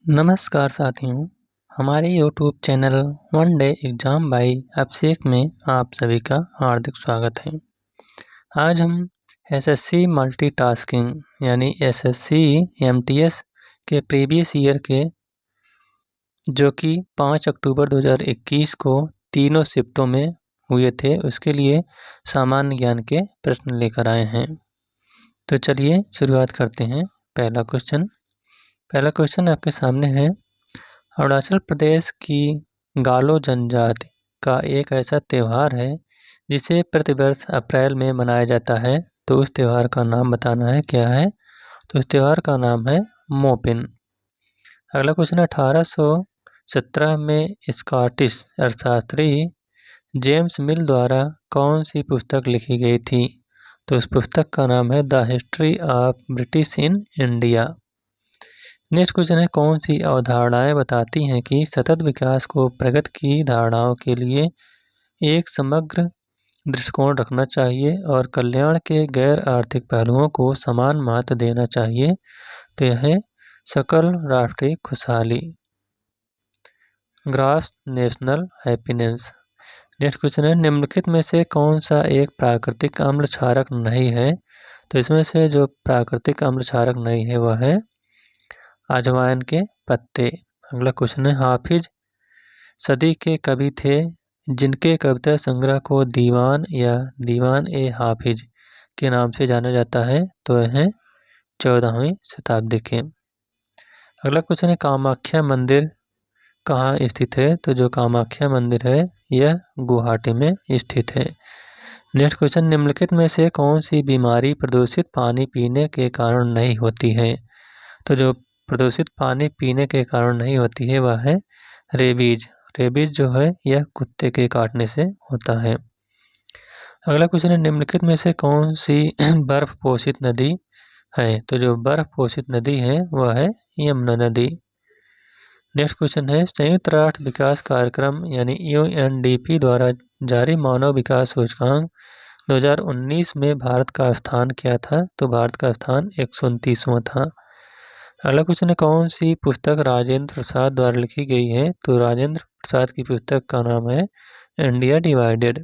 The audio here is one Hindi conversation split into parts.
नमस्कार साथियों, हमारे YouTube channel one day exam by Abhishek में आप सभी का हार्दिक स्वागत है। आज हम एसएससी मल्टीटास्किंग यानी एसएससी एमटीएस के प्रीवियस ईयर के जो कि 5 अक्टूबर 2021 को तीनों शिफ्टों में हुए थे, उसके लिए सामान्य ज्ञान के प्रश्न लेकर आए हैं। तो चलिए शुरुआत करते हैं। पहला क्वेश्चन आपके सामने है। अरुणाचल प्रदेश की गालो जनजाति का एक ऐसा त्यौहार है जिसे प्रतिवर्ष अप्रैल में मनाया जाता है, तो उस त्यौहार का नाम बताना है। क्या है? तो उस त्यौहार का नाम है मोपिन। अगला क्वेश्चन 1817 में स्कॉटिश अर्थशास्त्री जेम्स मिल द्वारा कौन सी पुस्तक लिखी गई थी? तो उस पुस्तक का नाम है the history of British in India. Next question है, कौन सी अवधारणाएं बताती हैं कि सतत विकास को प्रगति की धारणाओं के लिए एक समग्र दृष्टिकोण रखना चाहिए और कल्याण के गैर आर्थिक पहलुओं को समान महत्व देना चाहिए? तो यह है सकल राष्ट्रीय खुशहाली, gross national happiness. Next question है, निम्नलिखित में से कौन सा एक प्राकृतिक अम्ल क्षारक नहीं है? तो इसमें से जो प्राकृतिक अम्ल क्षारक नहीं है वह है अजवाइन के पत्ते। अगला क्वेश्चन है, हाफिज सदी के कवि थे जिनके कविता संग्रह को दीवान या दीवान ए हाफिज के नाम से जाना जाता है? तो यह है 14वीं शताब्दी के। अगला क्वेश्चन है, कामाख्या मंदिर कहाँ स्थित है? तो जो कामाख्या मंदिर है यह गुवाहाटी में स्थित है। नेक्स्ट क्वेश्चन, निम्नलिखित में से कौन सी बीमारी प्रदूषित पानी पीने के कारण नहीं होती है? तो जो प्रदूषित पानी पीने के कारण नहीं होती है वह है रेबीज। रेबीज जो है यह कुत्ते के काटने से होता है। अगला क्वेश्चन है, निम्नलिखित में से कौन सी बर्फ पोषित नदी है? तो जो बर्फ पोषित नदी है वह है यमुना नदी। नेक्स्ट क्वेश्चन है, संयुक्त राष्ट्र विकास कार्यक्रम यानी यूएनडीपी द्वारा जारी मानव विकास सूचकांक 2019 में भारत का स्थान क्या था? तो भारत का स्थान 129वां था। अगला क्वेश्चन है, कौन सी पुस्तक राजेंद्र प्रसाद द्वारा लिखी गई है? तो राजेंद्र प्रसाद की पुस्तक का नाम है इंडिया डिवाइडेड।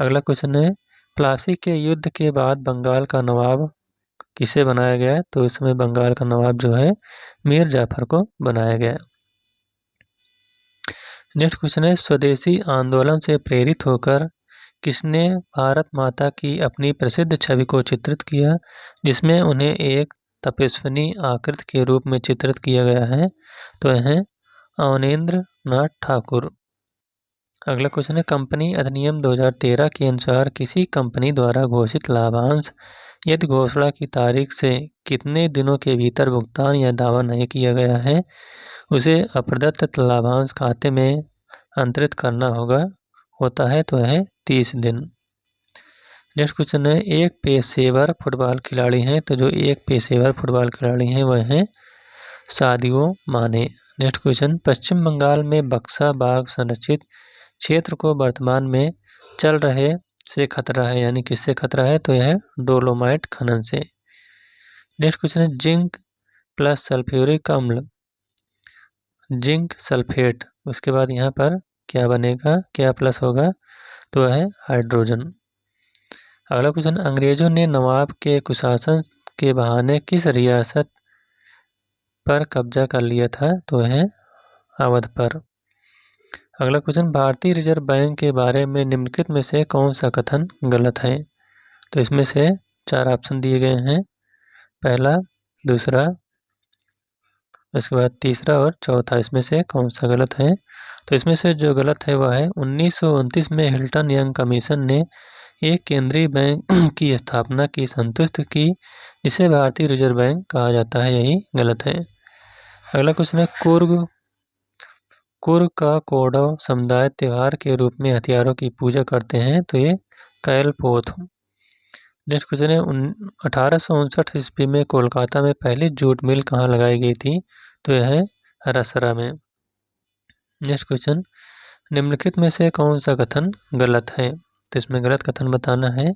अगला क्वेश्चन है, प्लासी के युद्ध के बाद बंगाल का नवाब किसे बनाया गया? तो इसमें बंगाल का नवाब जो है मीर जाफर को बनाया गया। नेक्स्ट क्वेश्चन है, स्वदेशी आंदोलन से प्रेरित होकर किसने भारत माता की अपनी प्रसिद्ध छवि को चित्रित किया जिसमें उन्हें एक तपस्विनी आकृति के रूप में चित्रित किया गया है? तो यह है अवनेंद्र नाथ ठाकुर। अगला क्वेश्चन है, कंपनी अधिनियम 2013 के अनुसार किसी कंपनी द्वारा घोषित लाभांश यदि घोषणा की तारीख से कितने दिनों के भीतर भुगतान या दावा नहीं किया गया है उसे अप्रदत्त लाभांश खाते में अंतरित करना होता है? तो यह 30 दिन। नेक्स्ट क्वेश्चन है, एक पेशेवर फुटबॉल खिलाड़ी हैं, तो जो एक पेशेवर फुटबॉल खिलाड़ी हैं वह हैं सादियो माने। नेक्स्ट क्वेश्चन, पश्चिम बंगाल में बक्सा बाघ संरक्षित क्षेत्र को वर्तमान में चल रहे से खतरा है, यानी किससे खतरा है? तो यह डोलोमाइट खनन से। नेक्स्ट क्वेश्चन है, जिंक प्लस सल्फ्यूरिक अम्ल, जिंक सल्फेट, उसके बाद यहाँ पर क्या बनेगा, क्या प्लस होगा? तो वह है हाइड्रोजन। अगला क्वेश्चन, अंग्रेजों ने नवाब के कुशासन के बहाने किस रियासत पर कब्जा कर लिया था? तो है अवध पर। अगला क्वेश्चन, भारतीय रिजर्व बैंक के बारे में निम्नलिखित में से कौन सा कथन गलत है? तो इसमें से 4 ऑप्शन दिए गए हैं, पहला, दूसरा, उसके बाद तीसरा और चौथा। इसमें से कौन सा गलत है? तो इसमें से जो गलत है वह है 1929 में हिल्टन यंग कमीशन ने एक केंद्रीय बैंक की स्थापना की संतुष्ट की जिसे भारतीय रिजर्व बैंक कहा जाता है, यही गलत है। अगला क्वेश्चन है, कुर्ग का कोडो समुदाय त्योहार के रूप में हथियारों की पूजा करते हैं, तो ये कैलपोथ। नेक्स्ट क्वेश्चन है, 1859 ईस्वी में कोलकाता में पहली जूट मिल कहाँ लगाई गई थी? तो यह है रसरा में। नेक्स्ट क्वेश्चन, निम्नलिखित में से कौन सा कथन गलत है? तो इसमें गलत कथन बताना है।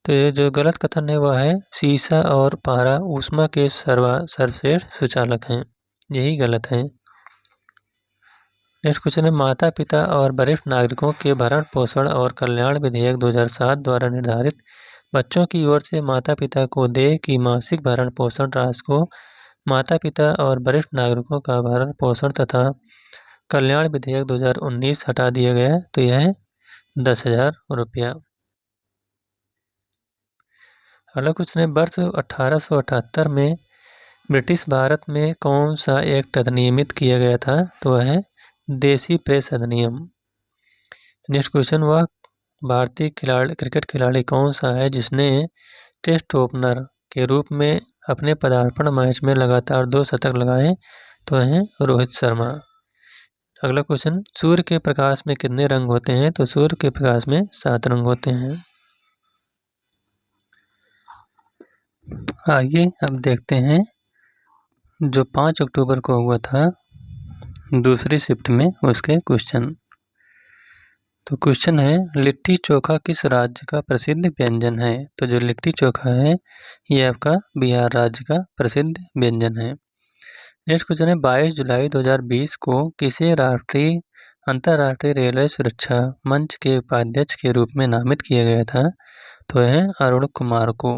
तो ये जो गलत कथन है वह है सीसा और पारा ऊष्मा के सर्वश्रेष्ठ सुचालक हैं। यही गलत है। नेक्स्ट क्वेश्चन है, माता पिता और वरिष्ठ नागरिकों के भरण पोषण और कल्याण विधेयक 2007 द्वारा निर्धारित बच्चों की ओर से माता पिता को देय की मासिक भरण पोषण राशि को माता पिता और वरिष्ठ नागरिकों का भरण पोषण तथा कल्याण विधेयक 2019 हटा दिया गया है, तो यह है 10,000 रुपया। अगला क्वेश्चन है, वर्ष 1878 में ब्रिटिश भारत में कौन सा एक्ट अधिनियमित किया गया था, तो वह है देसी प्रेस अधिनियम। नेक्स्ट क्वेश्चन, वह भारतीय क्रिकेट खिलाड़ी कौन सा है जिसने टेस्ट ओपनर के रूप में अपने पदार्पण मैच में लगातार 2 शतक लगाए, तो है रोहित शर्मा। अगला क्वेश्चन, सूर्य के प्रकाश में कितने रंग होते हैं, तो सूर्य के प्रकाश में 7 रंग होते हैं। आइए अब देखते हैं जो 5 अक्टूबर को हुआ था दूसरी शिफ्ट में उसके क्वेश्चन। तो क्वेश्चन है, लिट्टी चोखा किस राज्य का प्रसिद्ध व्यंजन है, तो जो लिट्टी चोखा है ये आपका बिहार राज्य का प्रसिद्ध व्यंजन है। नेक्स्ट क्वेश्चन है, 22 जुलाई 2020 को किसे अंतर्राष्ट्रीय रेलवे सुरक्षा मंच के उपाध्यक्ष के रूप में नामित किया गया था, तो है अरुण कुमार को।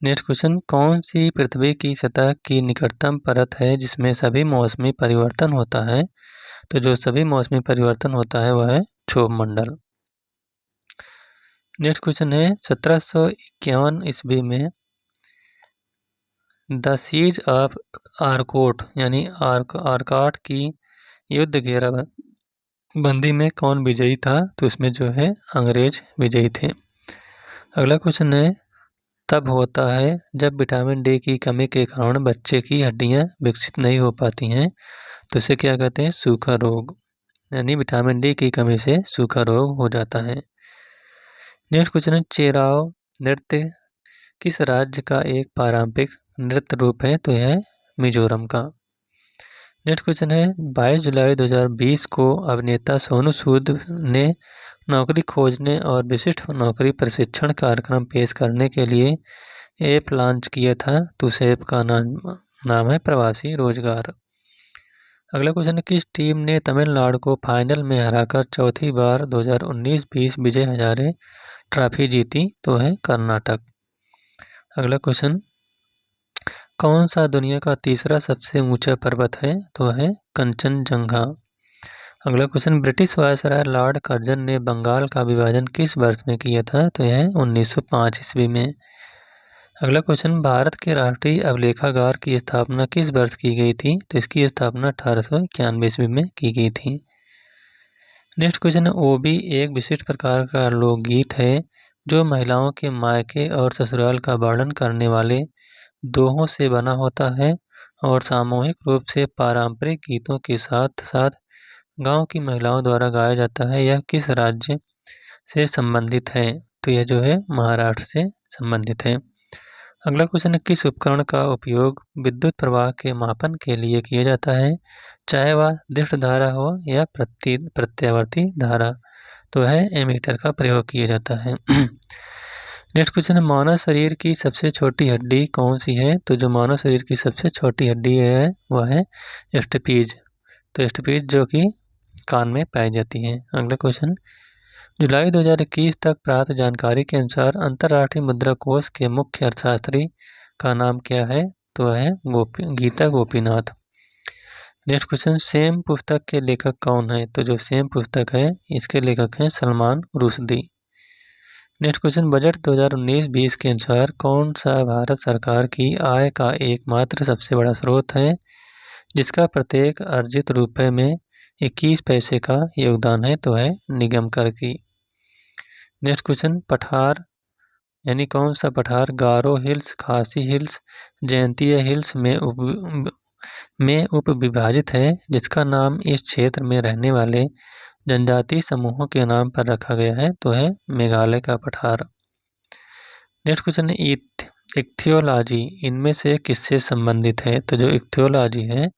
नेक्स्ट क्वेश्चन, कौन सी पृथ्वी की सतह की निकटतम परत है जिसमें सभी मौसमी परिवर्तन होता है, तो जो सभी मौसमी परिवर्तन होता है वह है क्षोभ मंडल। नेक्स्ट क्वेश्चन है, 1751 ईस्वी में द सीज ऑफ आरकोट यानी आरकाट की युद्ध घेराबंदी में कौन विजयी था, तो इसमें जो है अंग्रेज विजयी थे। अगला क्वेश्चन है, तब होता है जब विटामिन डी की कमी के कारण बच्चे की हड्डियां विकसित नहीं हो पाती हैं, तो इसे क्या कहते हैं, सूखा रोग, यानी विटामिन डी की कमी से सूखा रोग हो जाता है। नेक्स्ट क्वेश्चन है, चेराव नृत्य किस राज्य का एक पारंपरिक नृत्य रूप है, तो यह मिजोरम का। नेक्स्ट क्वेश्चन है, 22 जुलाई 2020 को अभिनेता सोनू सूद ने नौकरी खोजने और विशिष्ट नौकरी प्रशिक्षण कार्यक्रम पेश करने के लिए ऐप लॉन्च किया था, तो उस ऐप का नाम है प्रवासी रोजगार। अगला क्वेश्चन है, किस टीम ने तमिलनाडु को फाइनल में हराकर चौथी बार 2019-20 विजय हजारे ट्रॉफी जीती, तो है कर्नाटक। अगला क्वेश्चन, कौन सा दुनिया का तीसरा सबसे ऊंचा पर्वत है, तो है कंचनजंगा। अगला question, British viceroy Lord Curzon ने बंगाल का विभाजन किस वर्ष में किया था, तो यह 1905 ईस्वी में। अगला क्वेश्चन, भारत के राष्ट्रीय अभिलेखागार की स्थापना किस वर्ष की गई थी, तो इसकी स्थापना 1891 ईस्वी में की गई थी। नेक्स्ट क्वेश्चन है, ओबी एक विशिष्ट प्रकार का लोकगीत है जो महिलाओं के मायके और ससुराल का वर्णन करने वाले दोहों से बना होता है और सामूहिक रूप से पारंपरिक गीतों के साथ साथ गांव की महिलाओं द्वारा गाया जाता है। यह किस राज्य से संबंधित है, तो यह जो है महाराष्ट्र से संबंधित है। अगला क्वेश्चन है, किस उपकरण का उपयोग विद्युत प्रवाह के मापन के लिए किया जाता है, चाहे वह दृष्ट धारा हो या प्रत्यावर्ती धारा, तो है एमीटर का प्रयोग किया जाता है। नेक्स्ट क्वेश्चन है, मानव शरीर की सबसे छोटी हड्डी कौन सी है, तो जो मानव शरीर की सबसे छोटी हड्डी है वह है स्टपीज, तो स्टपीज जो कि कान में पाई जाती है। अगला क्वेश्चन, जुलाई 2021 तक प्राप्त जानकारी के अनुसार अंतर्राष्ट्रीय मुद्रा कोष के मुख्य अर्थशास्त्री का नाम क्या है, तो वह है Gita Gopinath. Next question, same पुस्तक के लेखक कौन है, तो जो सेम पुस्तक है इसके लेखक हैं Salman Rushdie. Next question, budget 2019-20 के अनुसार कौन सा भारत सरकार की आय का एकमात्र सबसे बड़ा स्रोत है जिसका प्रत्येक अर्जित रुपये में 21 पैसे का योगदान है, तो है निगम कर की। नेक्स्ट क्वेश्चन, पठार यानी कौन सा पठार गारो हिल्स, खासी हिल्स, जयंतिया हिल्स में उप विभाजित है जिसका नाम इस क्षेत्र में रहने वाले जनजातीय समूहों के नाम पर रखा गया है, तो है मेघालय का पठार। नेक्स्ट क्वेश्चन, इक्थियोलॉजी इनमें से किससे संबंधित है, तो जो इक्थियोलॉजी है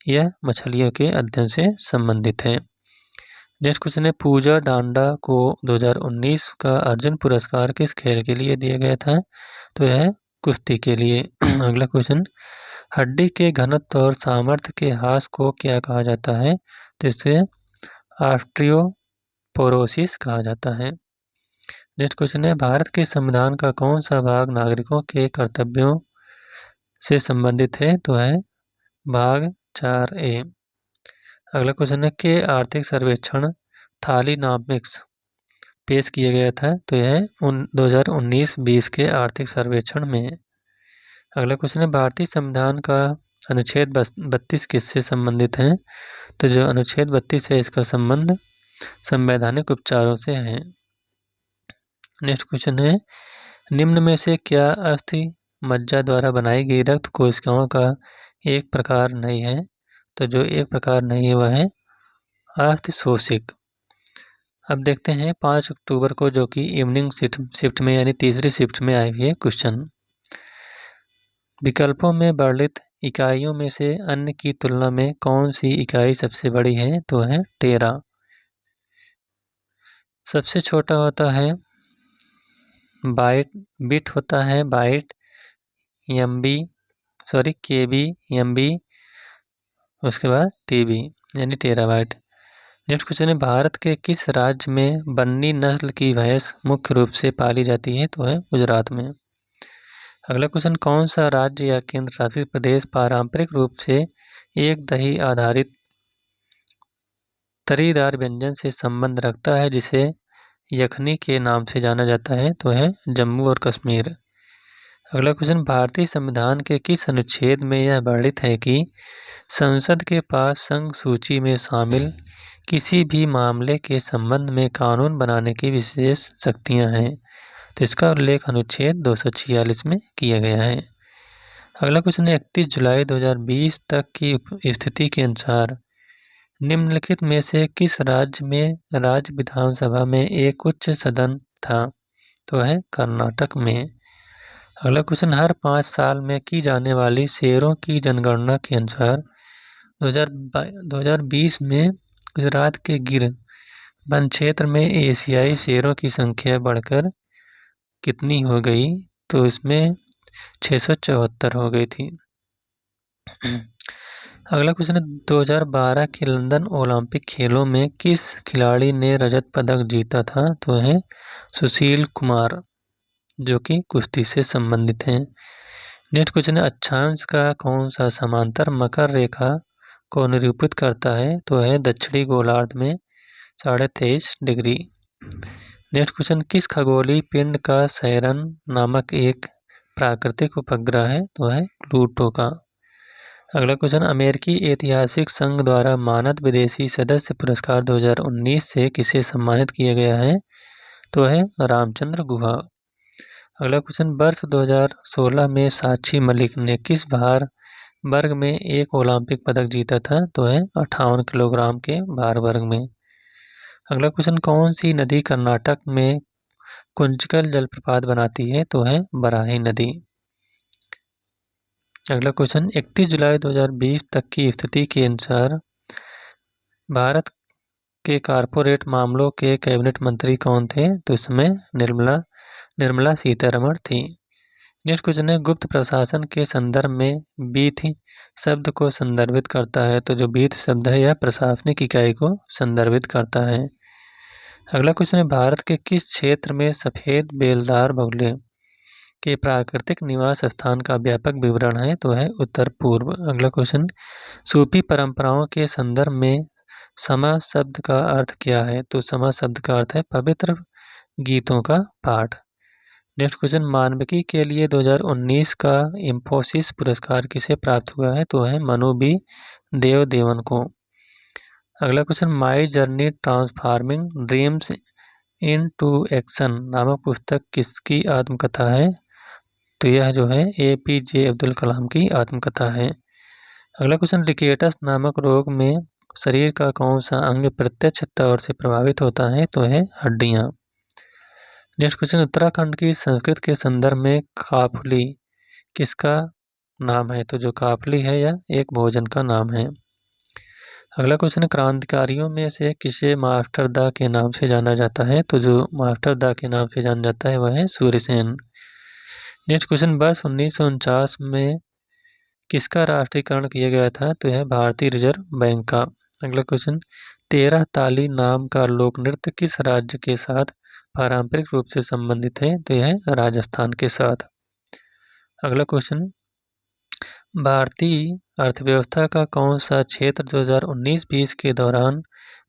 यह मछलियों के अध्ययन से संबंधित है। नेक्स्ट क्वेश्चन है, पूजा डांडा को 2019 का अर्जुन पुरस्कार किस खेल के लिए दिया गया था, तो यह कुश्ती के लिए। अगला क्वेश्चन, हड्डी के घनत्व और सामर्थ्य के ह्रास को क्या कहा जाता है? तो इसे ऑस्टियोपोरोसिस कहा जाता है। नेक्स्ट क्वेश्चन है, भारत के संविधान का कौन सा भाग नागरिकों के कर्तव्यों से संबंधित है? तो है भाग 4A। अगला क्वेश्चन है कि आर्थिक सर्वेक्षण थालीनॉमिक्स पेश किया गया था, तो यह 2019-20 के आर्थिक सर्वेक्षण में। अगला क्वेश्चन है, भारतीय संविधान का अनुच्छेद 32 किससे संबंधित है? तो जो अनुच्छेद 32 है इसका संबंध संवैधानिक उपचारों से है। नेक्स्ट क्वेश्चन है, निम्न में से क्या अस्थि मज्जा द्वारा बनाई गई रक्त कोशिकाओं का एक प्रकार नहीं है? तो जो एक प्रकार नहीं है वह है अस्थि-शोषक। अब देखते हैं 5 अक्टूबर को जो कि इवनिंग शिफ्ट में यानी तीसरी शिफ्ट में आई हुई है क्वेश्चन। विकल्पों में वर्णित इकाइयों में से अन्य की तुलना में कौन सी इकाई सबसे बड़ी है? तो है टेरा। सबसे छोटा होता है बिट होता है बाइट, केबी, एमबी, उसके बाद टीबी यानी टेराबाइट। नेक्स्ट क्वेश्चन है, भारत के किस राज्य में बन्नी नस्ल की भैंस मुख्य रूप से पाली जाती है? तो है गुजरात में। अगला क्वेश्चन, कौन सा राज्य या केंद्र शासित प्रदेश पारंपरिक रूप से एक दही आधारित तरीदार व्यंजन से संबंध रखता है जिसे यखनी के नाम से जाना जाता है? तो है जम्मू और कश्मीर। अगला क्वेश्चन, भारतीय संविधान के किस अनुच्छेद में यह वर्णित है कि संसद के पास संघ सूची में शामिल किसी भी मामले के संबंध में कानून बनाने की विशेष शक्तियां हैं? तो इसका उल्लेख अनुच्छेद 246 में किया गया है। अगला क्वेश्चन है, 31 जुलाई 2020 तक की स्थिति के अनुसार निम्नलिखित में से किस राज्य में राज्य विधानसभा में एक उच्च सदन था? तो है कर्नाटक में। अगला क्वेश्चन, हर 5 साल में की जाने वाली शेरों की जनगणना के अनुसार 2020 में गुजरात के गिर वन क्षेत्र में एशियाई शेरों की संख्या बढ़कर कितनी हो गई? तो इसमें 674 हो गई थी। अगला क्वेश्चन है, 2012 के लंदन ओलंपिक खेलों में किस खिलाड़ी ने रजत पदक जीता था? तो है सुशील कुमार, जो कि कुश्ती से संबंधित हैं। नेक्स्ट क्वेश्चन है, अक्षांश का कौन सा समांतर मकर रेखा को निरूपित करता है? तो है दक्षिणी गोलार्ध में 23.5 डिग्री। नेक्स्ट क्वेश्चन, किस खगोलीय पिंड का सैरन नामक एक प्राकृतिक उपग्रह है? तो है प्लूटो का। अगला क्वेश्चन, अमेरिकी ऐतिहासिक संघ द्वारा मानद विदेशी सदस्य पुरस्कार 2019 से किसे सम्मानित किया गया है? तो है रामचंद्र गुहा। अगला क्वेश्चन, वर्ष 2016 में साक्षी मलिक ने किस भार वर्ग में एक ओलंपिक पदक जीता था? तो है 58 किलोग्राम के भार वर्ग में। अगला क्वेश्चन, कौन सी नदी कर्नाटक में कुंचिकल जलप्रपात बनाती है? तो है बराही नदी। अगला क्वेश्चन, 31 जुलाई 2020 तक की स्थिति के अनुसार भारत के कारपोरेट मामलों के कैबिनेट मंत्री कौन थे? तो इसमें निर्मला सीतारमण थी। नेक्स्ट क्वेश्चन है, गुप्त प्रशासन के संदर्भ में बीथ शब्द को संदर्भित करता है? तो जो बीथ शब्द है यह प्रशासनिक इकाई को संदर्भित करता है। अगला क्वेश्चन है, भारत के किस क्षेत्र में सफ़ेद बेलदार बगुले के प्राकृतिक निवास स्थान का व्यापक विवरण है? तो है उत्तर पूर्व। अगला क्वेश्चन, सूफी परंपराओं के संदर्भ में समा शब्द का अर्थ क्या है? तो समा शब्द का अर्थ है पवित्र गीतों का पाठ। नेक्स्ट क्वेश्चन, मानविकी के लिए 2019 का इंफोसिस पुरस्कार किसे प्राप्त हुआ है? तो है मनु बी देवदेवन को। अगला question, my journey transforming dreams into action नामक पुस्तक किसकी आत्मकथा है? तो यह जो है APJ अब्दुल कलाम की आत्मकथा है। अगला क्वेश्चन, रिकेटस नामक रोग में शरीर का कौन सा अंग प्रत्यक्ष तौर से प्रभावित होता है? तो है हड्डियाँ। नेक्स्ट क्वेश्चन, उत्तराखंड की संस्कृत के संदर्भ में काफली किसका नाम है? तो जो काफली है यह एक भोजन का नाम है। अगला क्वेश्चन, क्रांतिकारियों में से किसे मास्टर दा के नाम से जाना जाता है? तो जो मास्टर दा के नाम से जाना जाता है वह है सूर्यसेन। नेक्स्ट क्वेश्चन, वर्ष 1949 में किसका राष्ट्रीयकरण किया गया था? तो यह भारतीय रिजर्व बैंक का। अगला क्वेश्चन, 13 ताली नाम का लोक नृत्य किस राज्य के साथ पारंपरिक रूप से संबंधित है? तो यह राजस्थान के साथ। अगला क्वेश्चन, भारतीय अर्थव्यवस्था का कौन सा क्षेत्र 2019-20 के दौरान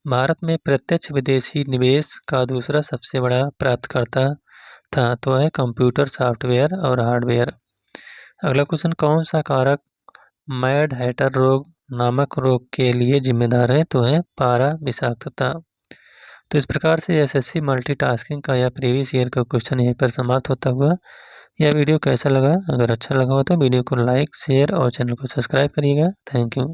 भारत में प्रत्यक्ष विदेशी निवेश का दूसरा सबसे बड़ा प्राप्तकर्ता था? तो है कंप्यूटर, सॉफ्टवेयर और हार्डवेयर। अगला क्वेश्चन, कौन सा कारक मैड हैटर रोग नामक रोग के लिए जिम्मेदार है? तो है पारा विषाक्तता। तो इस प्रकार से एसएससी मल्टीटास्किंग का या प्रीवियस ईयर का क्वेश्चन यहीं पर समाप्त होता हुआ। यह वीडियो कैसा लगा? अगर अच्छा लगा हो तो वीडियो को लाइक, शेयर और चैनल को सब्सक्राइब करिएगा। Thank you.